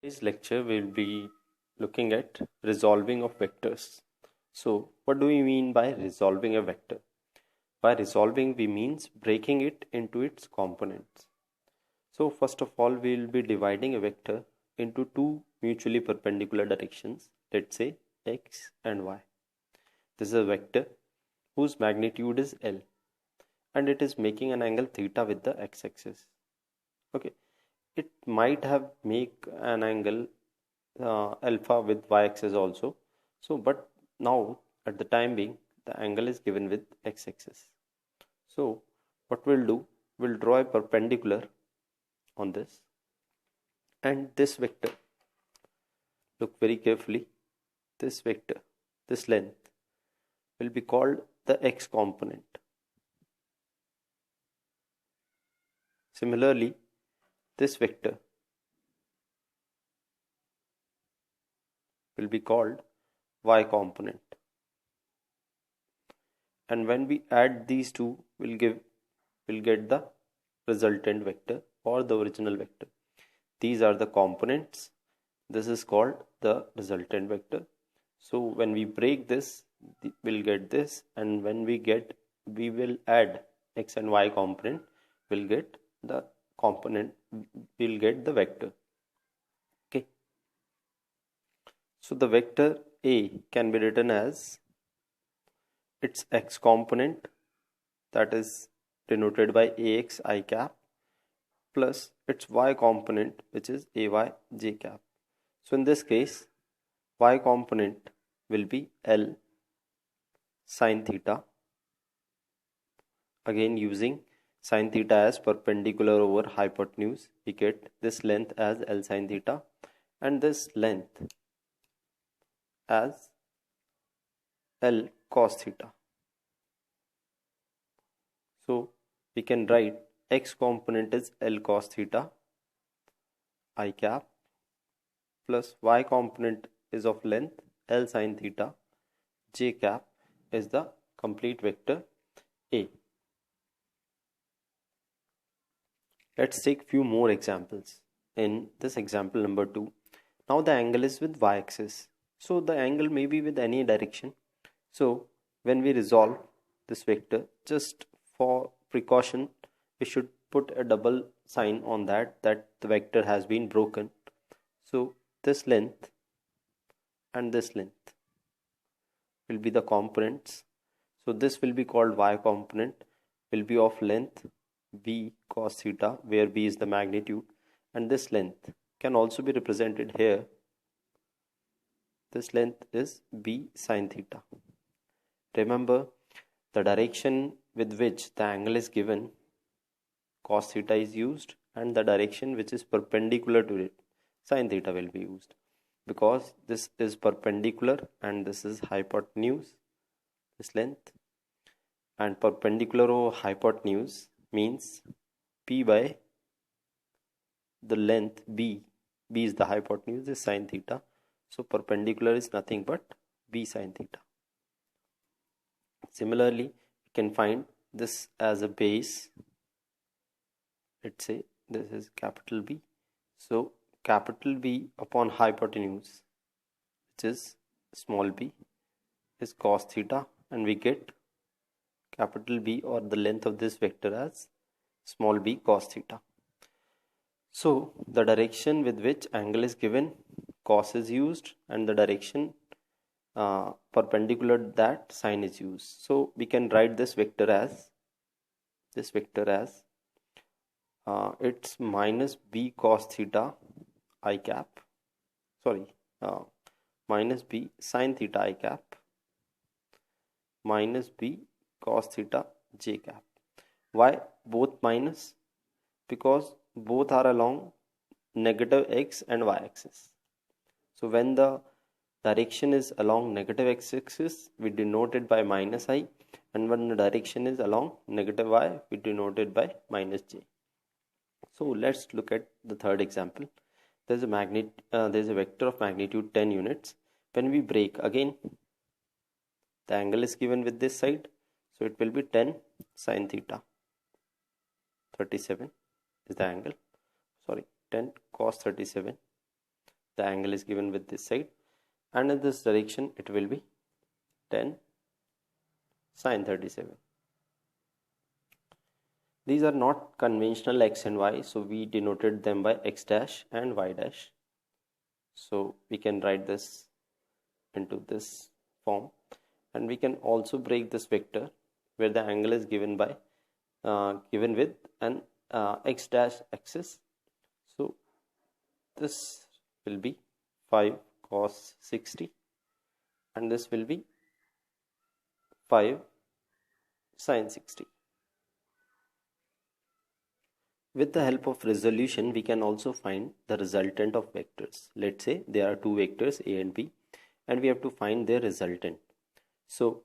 Today's lecture will be looking at resolving of vectors. So, what do we mean by resolving a vector? By resolving, we means breaking it into its components. So, first of all, we will be dividing a vector into two mutually perpendicular directions, let's say x and y. This is a vector whose magnitude is L and it is making an angle theta with the x-axis. Okay, it might have make an angle alpha with y-axis also. So, but now at the time being, the angle is given with x-axis. So, what we'll do, we'll draw a perpendicular on this, and this vector, look very carefully, this vector, this length will be called the x component. Similarly, this vector will be called y component. And when we add these two, we'll get the resultant vector or the original vector. These are the components. This is called the resultant vector. So when we break this, we'll get this, and when we will add x and y component, we'll get the component, we'll get the vector. Okay. So the vector A can be written as its x component, that is denoted by ax I cap, plus its y component, which is ay j cap. So in this case, y component will be L sine theta. Again, using sine theta as perpendicular over hypotenuse, we get this length as L sine theta and this length as L cos theta. So we can write x component is L cos theta I cap plus y component is of length L sine theta j cap is the complete vector A. Let's take few more examples. In this example number 2, now the angle is with y-axis. So the angle may be with any direction. So when we resolve this vector, just for precaution, we should put a double sign on that the vector has been broken. So this length and this length will be the components. So this will be called y component, will be of length b cos theta, where b is the magnitude, and this length can also be represented here. This length is b sin theta. Remember, the direction with which the angle is given, cos theta is used, and the direction which is perpendicular to it, sin theta will be used, because this is perpendicular and this is hypotenuse, this length, and perpendicular over hypotenuse means p by the length b is the hypotenuse, is sin theta. So perpendicular is nothing but b sin theta. Similarly, we can find this as a base. Let's say this is capital B. So capital B upon hypotenuse, which is small b, is cos theta, and we get capital B or the length of this vector as small b cos theta. So the direction with which angle is given, cos is used, and the direction perpendicular that sine is used. So we can write this vector as it's minus b cos theta I cap, minus b sin theta I cap minus b cos theta j cap. Why both minus? Because both are along negative x and y axis. So when the direction is along negative x axis, we denote it by minus I, and when the direction is along negative y, we denote it by minus j. So let's look at the third example. There's a vector of magnitude 10 units. When we break, again the angle is given with this side, so it will be 10 sin theta. 37 is the angle, 10 cos 37 The angle is given with this side, and in this direction it will be 10 sine 37. These are not conventional x and y, so we denoted them by x dash and y dash. So we can write this into this form, and we can also break this vector where the angle is given by given with an x dash axis. So this will be 5 cos 60, and this will be 5 sin 60. With the help of resolution, we can also find the resultant of vectors. Let's say there are two vectors a and b, and we have to find their resultant. So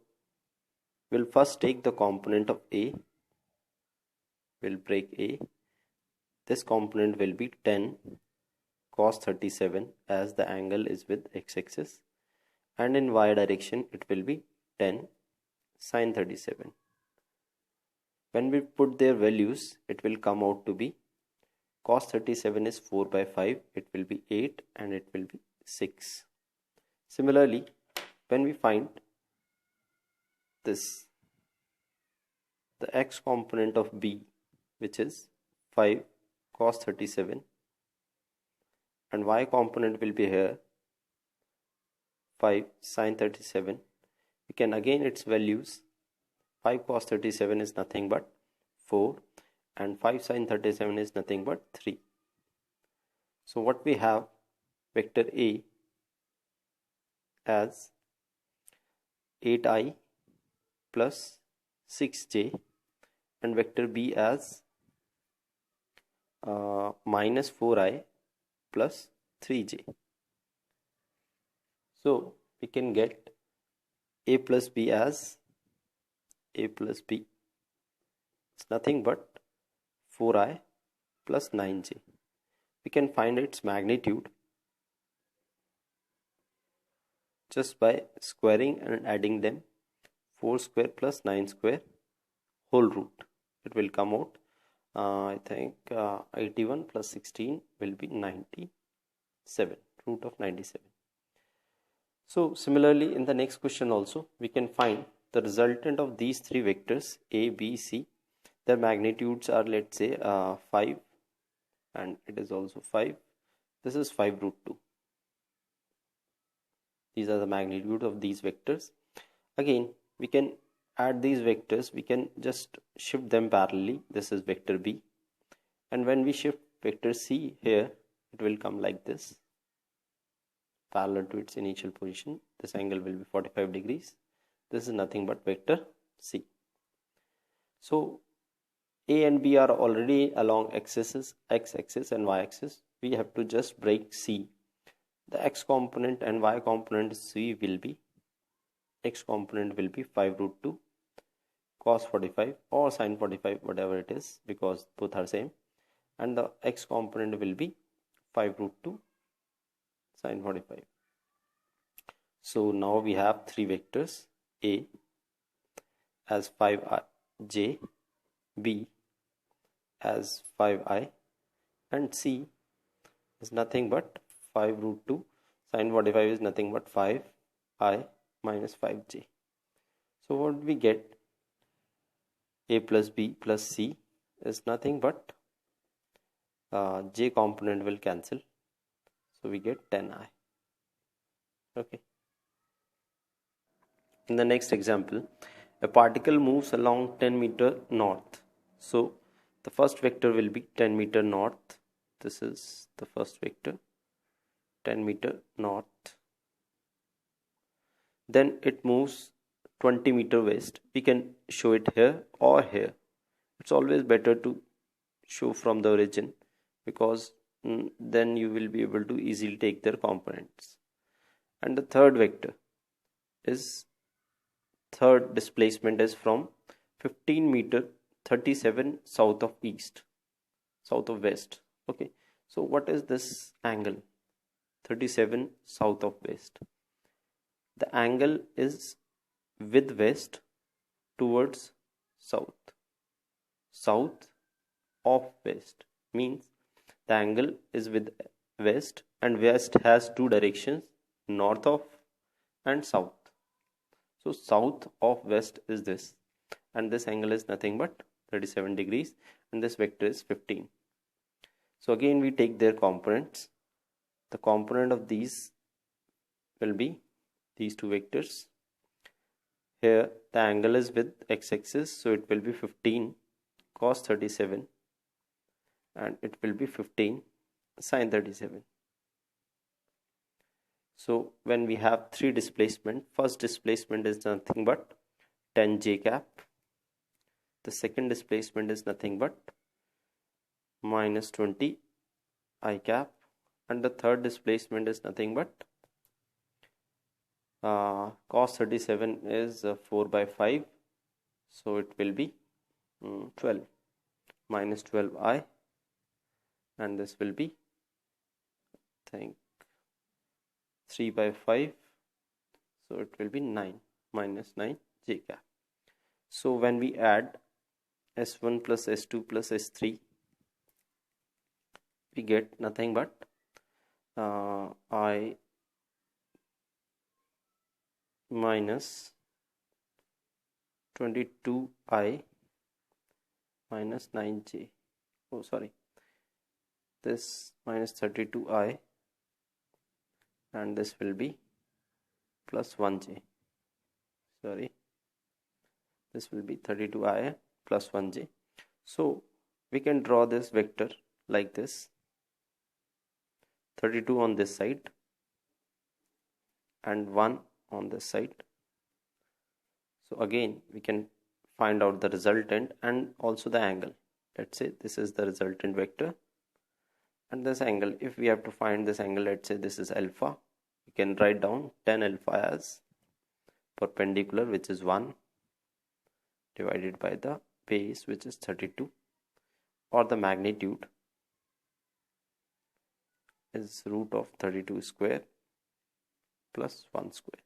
we'll first take the component of a. We'll break a. This component will be 10 cos 37, as the angle is with x-axis, and in y direction it will be 10 sin 37. When we put their values, it will come out to be cos 37 is 4 by 5, it will be 8, and it will be 6. Similarly, when we find this, the x component of b, which is 5 cos 37, and y component will be here 5 sin 37, we can again its values. 5 cos 37 is nothing but 4, and 5 sin 37 is nothing but 3. So what we have, vector a as 8i plus 6j, and vector b as minus 4i plus 3j. So we can get a plus b as a plus b. It's nothing but 4i plus 9j. We can find its magnitude just by squaring and adding them. 4 square plus 9 square whole root. It will come out, I think 81 plus 16 will be 97, root of 97. So similarly, in the next question also, we can find the resultant of these three vectors a, b, c. Their magnitudes are, let's say 5, and it is also 5. This is 5 root 2. These are the magnitude of these vectors. Again, we can add these vectors, we can just shift them parallelly. This is vector b, and when we shift vector c here, it will come like this, parallel to its initial position. This angle will be 45 degrees. This is nothing but vector c. So a and b are already along x-axis and y-axis. We have to just break c. The x component and y component c will be, x component will be 5 root 2 cos 45 or sin 45, whatever it is, because both are same, and the x component will be 5 root 2 sin 45. So now we have three vectors, a as 5j, b as 5i, and c is nothing but 5 root 2 sin 45 is nothing but 5i minus 5j. So what we get, a plus b plus c is nothing but j component will cancel, so we get 10i. Okay. In the next example, a particle moves along 10 meter north. So the first vector will be 10 meter north. This is the first vector, 10 meter north. Then it moves 20 meter west. We can show it here or here. It's always better to show from the origin, because then you will be able to easily take their components. And the third vector is, third displacement is from 15 meter 37 south of east, south of west. Okay, so what is this angle? 37 south of west. The angle is with west towards south. South of west means the angle is with west, and west has two directions, north of and south. So south of west is this, and this angle is nothing but 37 degrees, and this vector is 15. So again we take their components. The component of these will be these two vectors. Here the angle is with x-axis, so it will be 15 cos 37, and it will be 15 sin 37. So when we have three displacement, first displacement is nothing but 10 j cap, the second displacement is nothing but minus 20 I cap, and the third displacement is nothing but cos 37 is 4 by 5, so it will be 12 minus 12i, and this will be I think 3 by 5, so it will be 9 minus 9 j cap. So when we add s1 plus s2 plus s3, we get nothing but I minus 22i minus 9j, oh sorry, this minus 32i, and this will be plus 1j, sorry, this will be 32i plus 1j. So we can draw this vector like this, 32 on this side and 1 on this side. So again we can find out the resultant and also the angle. Let's say this is the resultant vector, and this angle, if we have to find this angle, let's say this is alpha, we can write down tan alpha as perpendicular, which is 1, divided by the base, which is 32, or the magnitude is root of 32 square plus 1 square.